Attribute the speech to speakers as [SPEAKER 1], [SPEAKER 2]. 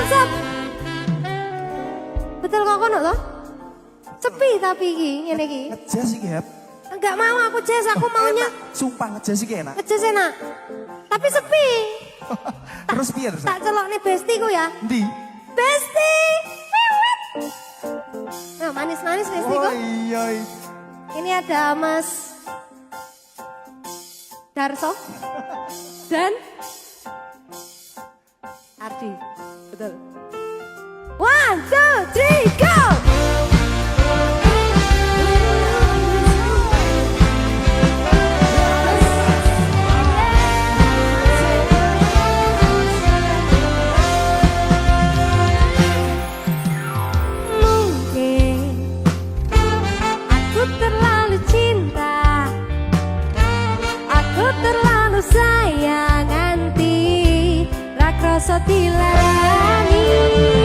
[SPEAKER 1] WhatsApp. Betul kok kono toh? Sepi tapi iki ngene iki.
[SPEAKER 2] Ngejas iki, Hep.
[SPEAKER 1] Enggak mau aku jazz, aku maunya
[SPEAKER 2] Sumpah ngejas iki enak.
[SPEAKER 1] ngejazz enak. Tapi sepi.
[SPEAKER 2] Terus piye terus?
[SPEAKER 1] Tak celok nih bestiku ya.
[SPEAKER 2] Ndi?
[SPEAKER 1] Besti. Nah, manis-manis bestiku.
[SPEAKER 2] Oh iya.
[SPEAKER 1] Ini ada Mas Darso dan Ardi. Betul. 1, 2, 3, go! Mungkin aku terlalu cinta, aku terlalu sayang, nganti ra krasa dilarani.